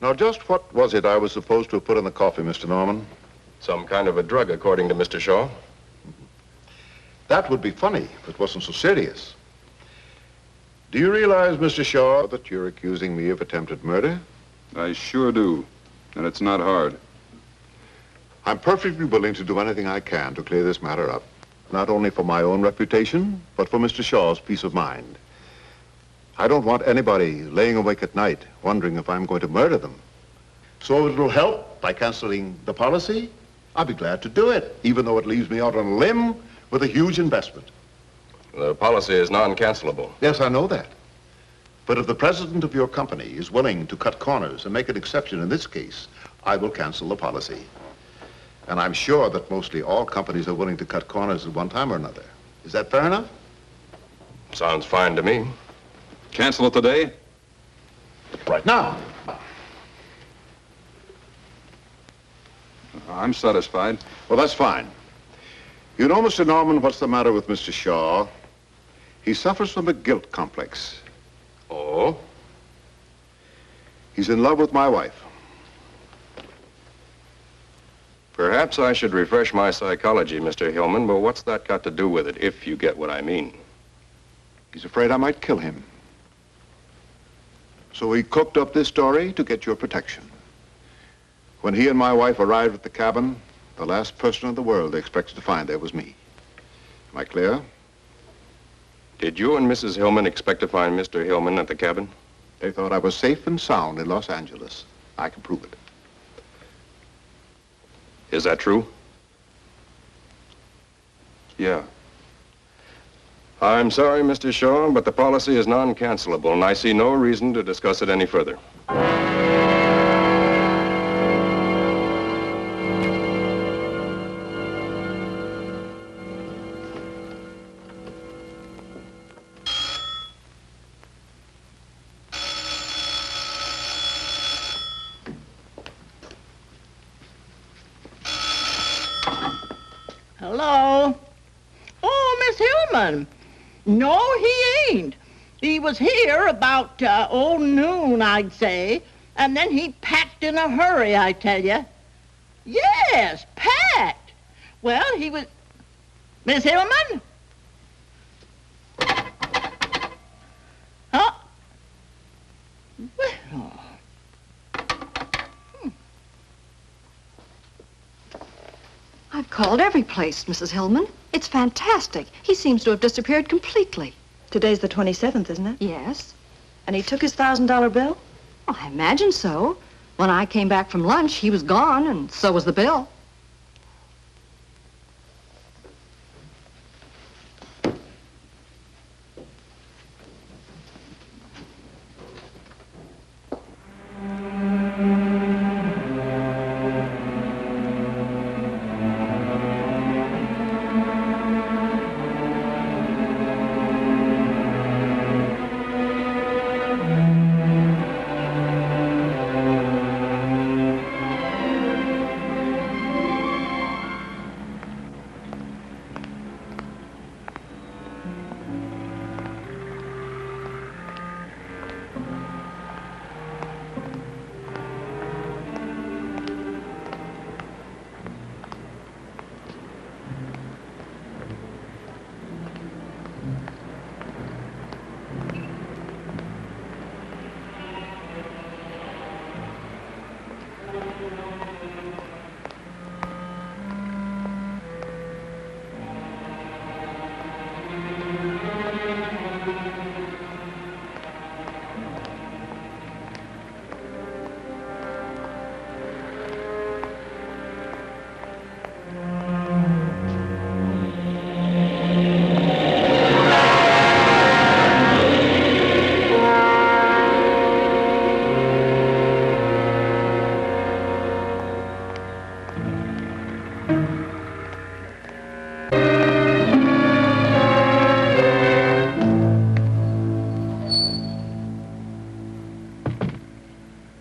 Now, just what was it I was supposed to have put in the coffee, Mr. Norman? Some kind of a drug, according to Mr. Shaw. That would be funny if it wasn't so serious. Do you realize, Mr. Shaw, that you're accusing me of attempted murder? I sure do. And it's not hard. I'm perfectly willing to do anything I can to clear this matter up. Not only for my own reputation, but for Mr. Shaw's peace of mind. I don't want anybody laying awake at night wondering if I'm going to murder them. So if it'll help by canceling the policy, I'll be glad to do it, even though it leaves me out on a limb with a huge investment. The policy is non-cancelable. Yes, I know that. But if the president of your company is willing to cut corners and make an exception in this case, I will cancel the policy. And I'm sure that mostly all companies are willing to cut corners at one time or another. Is that fair enough? Sounds fine to me. Cancel it today? Right now. I'm satisfied. Well, that's fine. You know, Mr. Norman, what's the matter with Mr. Shaw? He suffers from a guilt complex. Oh? He's in love with my wife. Perhaps I should refresh my psychology, Mr. Hillman, but what's that got to do with it, if you get what I mean? He's afraid I might kill him. So he cooked up this story to get your protection. When he and my wife arrived at the cabin, the last person in the world they expected to find there was me. Am I clear? Did you and Mrs. Hillman expect to find Mr. Hillman at the cabin? They thought I was safe and sound in Los Angeles. I can prove it. Is that true? Yeah. I'm sorry, Mr. Shaw, but the policy is non-cancelable, and I see no reason to discuss it any further. Hello? Oh, Miss Hillman. No, he ain't. He was here about, noon, I'd say. And then he packed in a hurry, I tell you. Yes, packed. Well, he was... Miss Hillman? Huh? Well. I've called every place, Mrs. Hillman. It's fantastic. He seems to have disappeared completely. Today's the 27th, isn't it? Yes. And he took his $1,000 bill? Well, I imagine so. When I came back from lunch, he was gone, and so was the bill.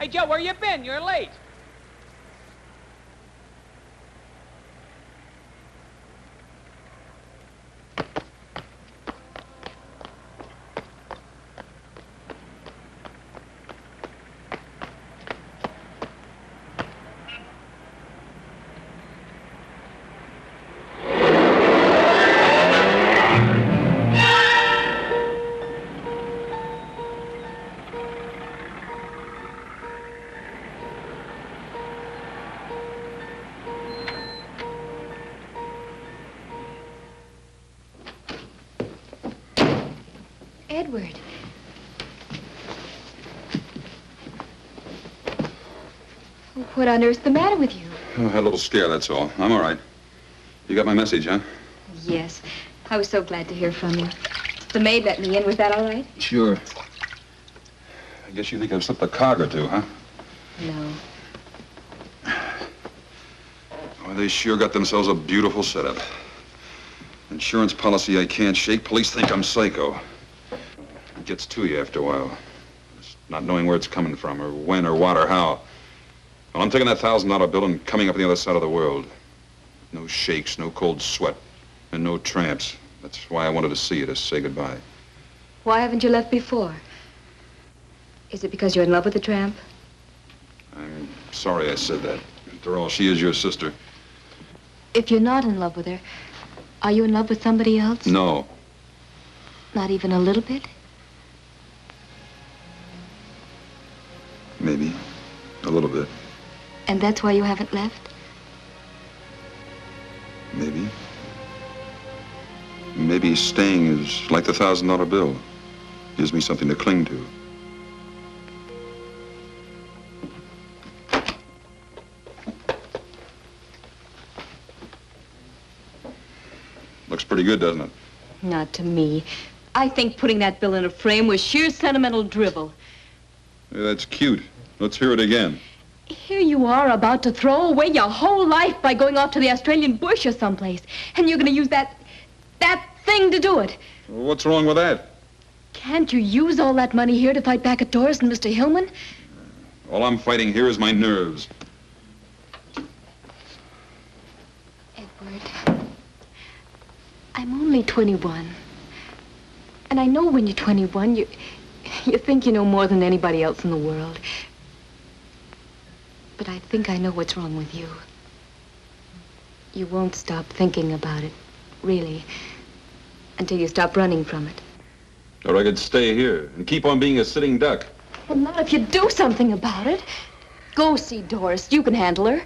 Hey, Joe, where you been? You're late. Edward. What on earth's the matter with you? Oh, I had a little scare, that's all. I'm all right. You got my message, huh? Yes. I was so glad to hear from you. The maid let me in. Was that all right? Sure. I guess you think I've slipped a cog or two, huh? No. Well, they sure got themselves a beautiful setup. Insurance policy I can't shake. Police think I'm psycho. It gets to you after a while. Just not knowing where it's coming from, or when, or what, or how. Well, I'm taking that $1,000 bill and coming up on the other side of the world. No shakes, no cold sweat, and no tramps. That's why I wanted to see you, to say goodbye. Why haven't you left before? Is it because you're in love with the tramp? I'm sorry I said that. After all, she is your sister. If you're not in love with her, are you in love with somebody else? No. Not even a little bit? Maybe. A little bit. And that's why you haven't left? Maybe. Maybe staying is like the $1,000 bill. Gives me something to cling to. Looks pretty good, doesn't it? Not to me. I think putting that bill in a frame was sheer sentimental drivel. Yeah, that's cute. Let's hear it again. Here you are about to throw away your whole life by going off to the Australian bush or someplace. And you're going to use that thing to do it. What's wrong with that? Can't you use all that money here to fight back at Doris and Mr. Hillman? All I'm fighting here is my nerves. Edward, I'm only 21. And I know when you're 21, you think you know more than anybody else in the world. But I think I know what's wrong with you. You won't stop thinking about it. really. Until you stop running from it. Or I could stay here and keep on being a sitting duck. Well, not if you do something about it. Go see Doris. You can handle her.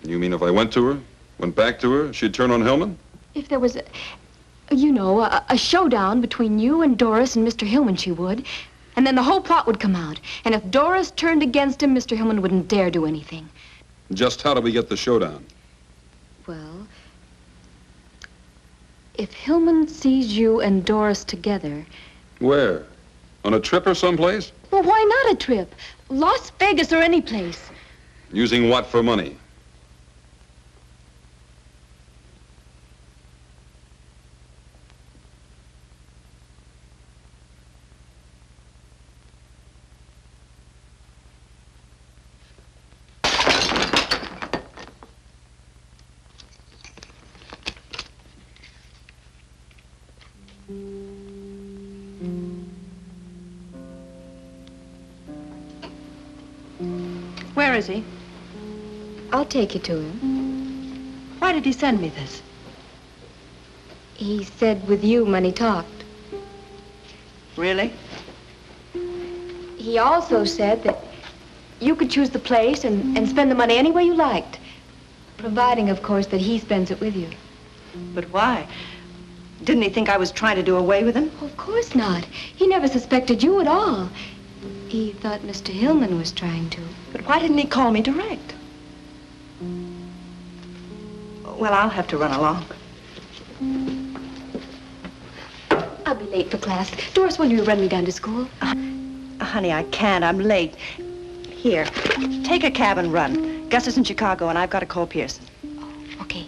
You mean if I went to her, went back to her, she'd turn on Hillman? If there was a showdown between you and Doris and Mr. Hillman, she would. And then the whole plot would come out. And if Doris turned against him, Mr. Hillman wouldn't dare do anything. Just how do we get the showdown? Well, if Hillman sees you and Doris together... Where? On a trip or someplace? Well, why not a trip? Las Vegas or any place. Using what for money? Where is he? I'll take you to him. Why did he send me this? He said with you when he talked. Really? He also said that you could choose the place and spend the money any way you liked. Providing, of course, that he spends it with you. But why? Didn't he think I was trying to do away with him? Of course not. He never suspected you at all. He thought Mr. Hillman was trying to. But why didn't he call me direct? Well, I'll have to run along. I'll be late for class. Doris, will you run me down to school? Honey, I can't. I'm late. Here, take a cab and run. Gus is in Chicago, and I've got to call Pearson. Okay.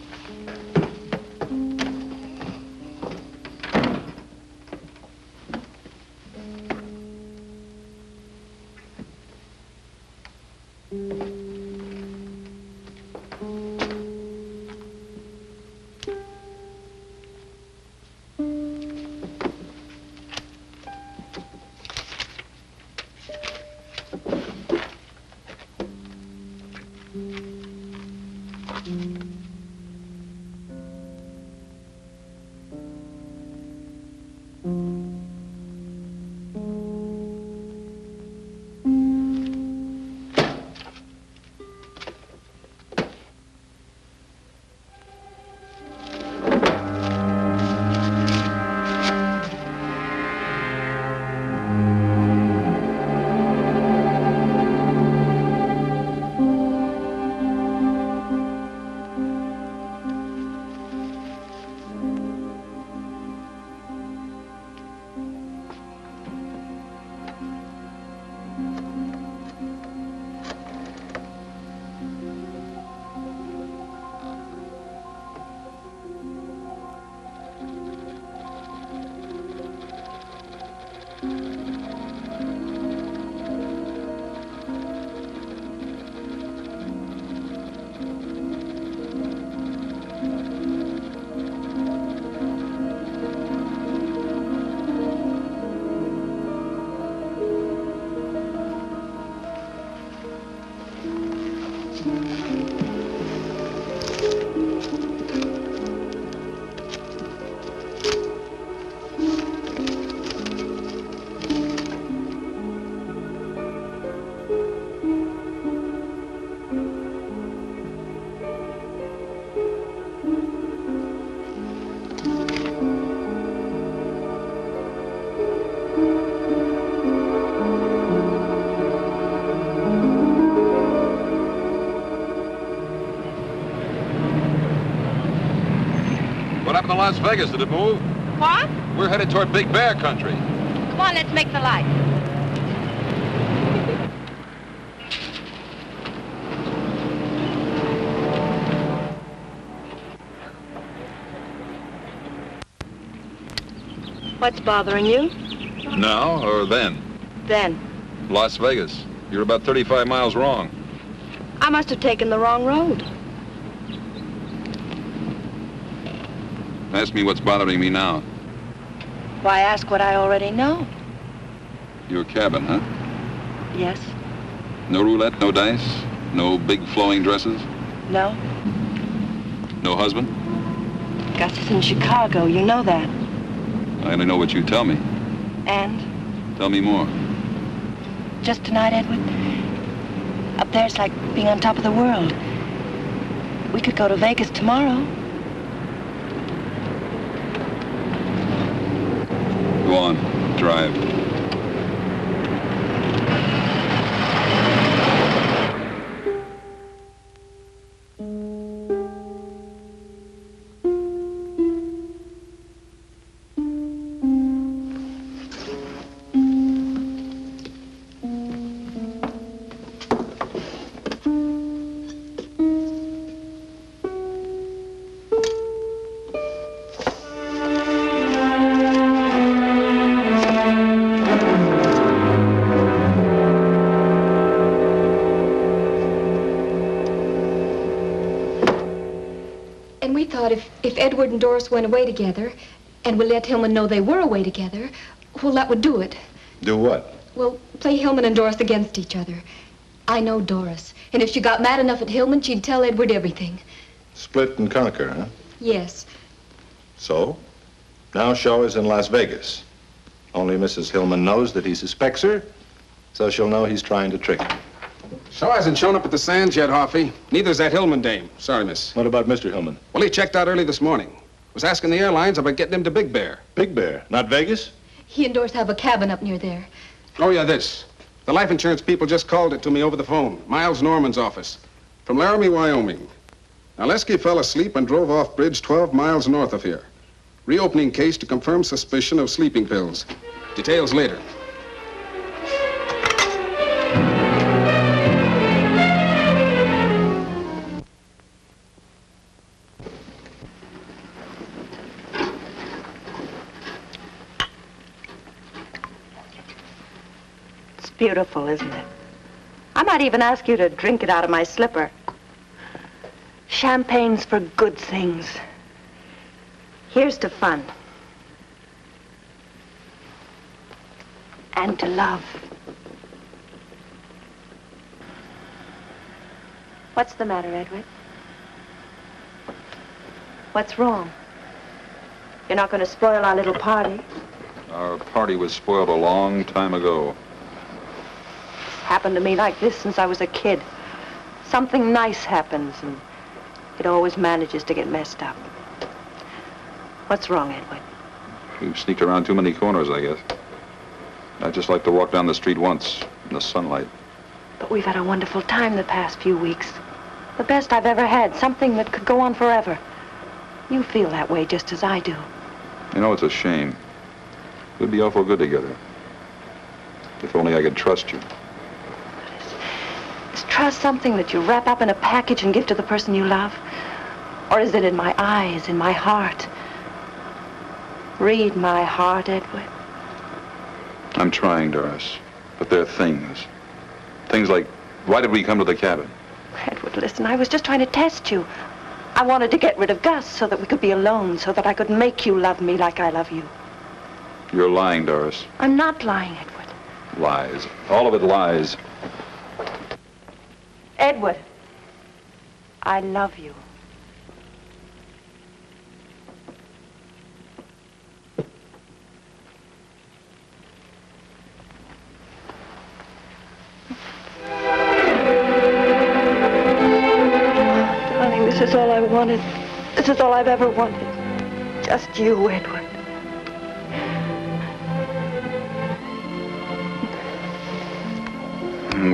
What happened to Las Vegas? Did it move? What? We're headed toward Big Bear country. Come on, let's make the light. What's bothering you? Now or then? Then. Las Vegas. You're about 35 miles wrong. I must have taken the wrong road. Ask me what's bothering me now. Why ask what I already know? Your cabin, huh? Yes. No roulette, no dice, no big flowing dresses, No. no husband? Gus is in Chicago. You know that. I only know what you tell me. And? Tell me more. Just tonight, Edward, up there's like being on top of the world. We could go to Vegas tomorrow. Go on, drive. And we thought if Edward and Doris went away together, and we let Hillman know they were away together, well, that would do it. Do what? Well, play Hillman and Doris against each other. I know Doris, and if she got mad enough at Hillman, she'd tell Edward everything. Split and conquer, huh? Yes. So? Now Shaw is in Las Vegas. Only Mrs. Hillman knows that he suspects her, so she'll know he's trying to trick her. Shaw hasn't shown up at the Sands yet, Hoffy. Neither's that Hillman dame. Sorry, miss. What about Mr. Hillman? Well, he checked out early this morning. Was asking the airlines about getting him to Big Bear. Big Bear? Not Vegas? He and Doris have a cabin up near there. Oh, yeah, this. The life insurance people just called it to me over the phone. Miles Norman's office. From Laramie, Wyoming. Now, Lesky fell asleep and drove off bridge 12 miles north of here. Reopening case to confirm suspicion of sleeping pills. Details later. It's beautiful, isn't it? I might even ask you to drink it out of my slipper. Champagne's for good things. Here's to fun. And to love. What's the matter, Edward? What's wrong? You're not going to spoil our little party? Our party was spoiled a long time ago. It's happened to me like this since I was a kid. Something nice happens, and it always manages to get messed up. What's wrong, Edward? We've sneaked around too many corners, I guess. I'd just like to walk down the street once in the sunlight. But we've had a wonderful time the past few weeks. The best I've ever had, something that could go on forever. You feel that way just as I do. You know, it's a shame. We'd be awful good together. If only I could trust you. Is trust something that you wrap up in a package and give to the person you love? Or is it in my eyes, in my heart? Read my heart, Edward. I'm trying, Doris. But there are things. Things like, why did we come to the cabin? Edward, listen, I was just trying to test you. I wanted to get rid of Gus so that we could be alone, so that I could make you love me like I love you. You're lying, Doris. I'm not lying, Edward. Lies. All of it lies. Edward, I love you. Darling, this is all I wanted. This is all I've ever wanted. Just you, Edward.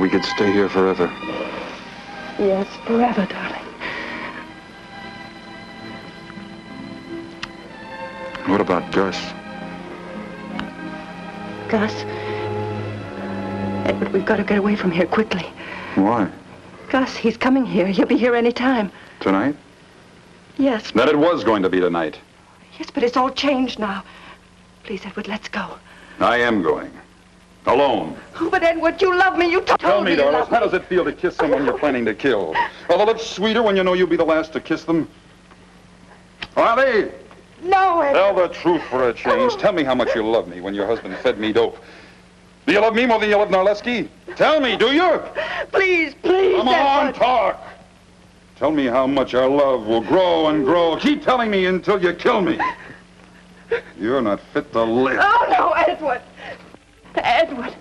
We could stay here forever. Yes, forever, darling. What about Gus? Gus? Edward, we've got to get away from here quickly. Why? Gus, he's coming here. He'll be here any time. Tonight? Yes. That it was going to be tonight. Yes, but it's all changed now. Please, Edward, let's go. I am going. Alone. Oh, but Edward, you love me. You told Tell me, you Doris, love how me. does it feel to kiss someone you're planning to kill? Are the lips sweeter when you know you'll be the last to kiss them? Are they? No, Edward. Tell the truth for a change. Tell me how much you love me when your husband fed me dope. Do you love me more than you love Narleski? Tell me, do you? Please, please, Come on, Edward. talk. Tell me how much our love will grow and grow. Keep telling me until you kill me. You're not fit to live. Oh, no, Edward. Edward,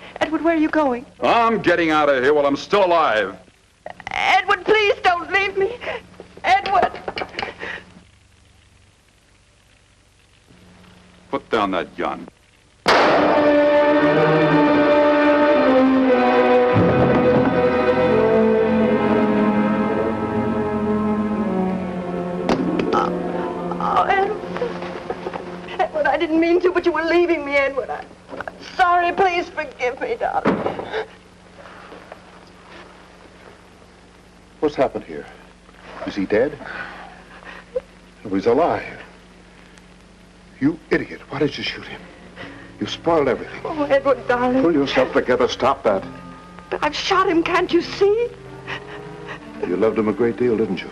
where are you going? I'm getting out of here while I'm still alive. Edward, please don't leave me. Edward. Put down that gun. Oh, Edward. Edward, I didn't mean to, but you were leaving me, Edward. I'm sorry. Please forgive me, darling. What's happened here? Is he dead? No, he's alive. You idiot. Why did you shoot him? You spoiled everything. Oh, Edward, darling. Pull yourself together. Stop that. But I've shot him, can't you see? You loved him a great deal, didn't you?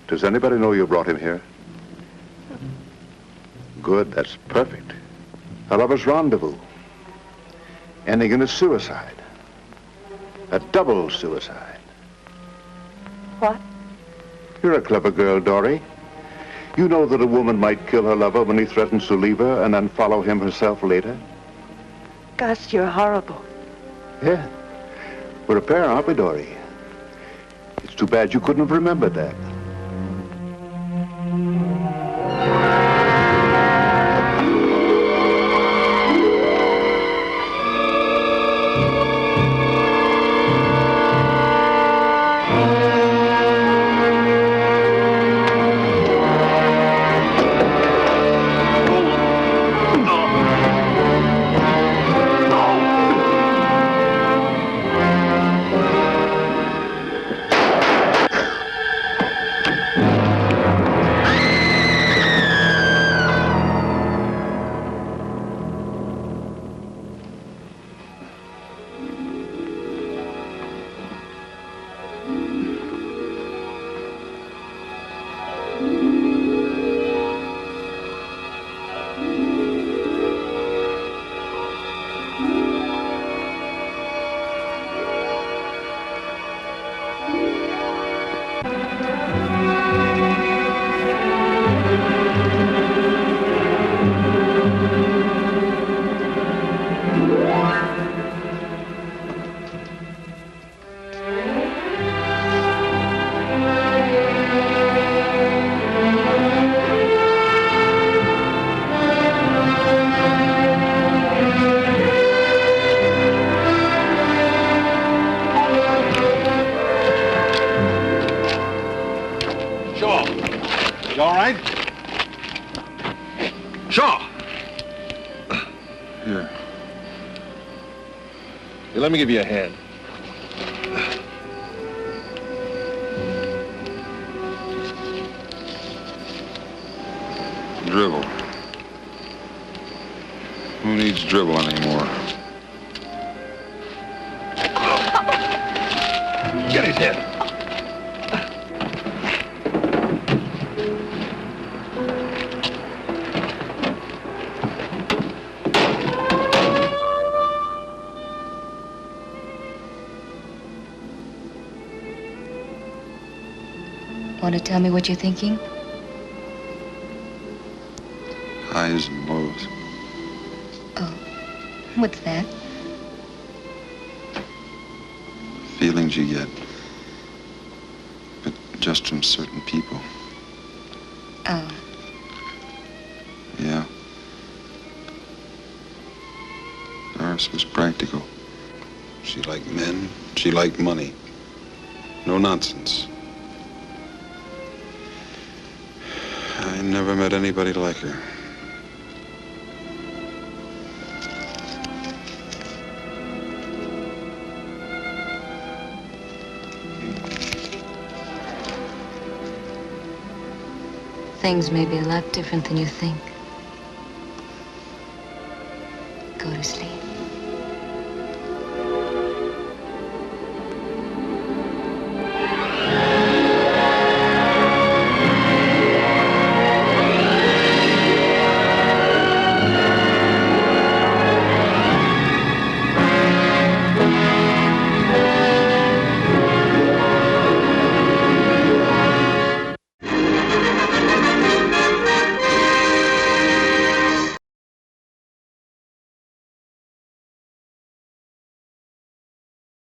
Does anybody know you brought him here? Good, that's perfect. A lover's rendezvous. Ending in a suicide. A double suicide. What? You're a clever girl, Dory. You know that a woman might kill her lover when he threatens to leave her and then follow him herself later? Gus, you're horrible. Yeah. We're a pair, aren't we, Dory? It's too bad you couldn't have remembered that. Let me give you a hand. Dribble. Who needs dribble anymore? Get his head. Want to tell me what you're thinking? Highs and lows. Oh, what's that? Feelings you get. But just from certain people. Oh. Yeah. Doris was practical. She liked men. She liked money. No nonsense. I never met anybody like her. Things may be a lot different than you think. Go to sleep.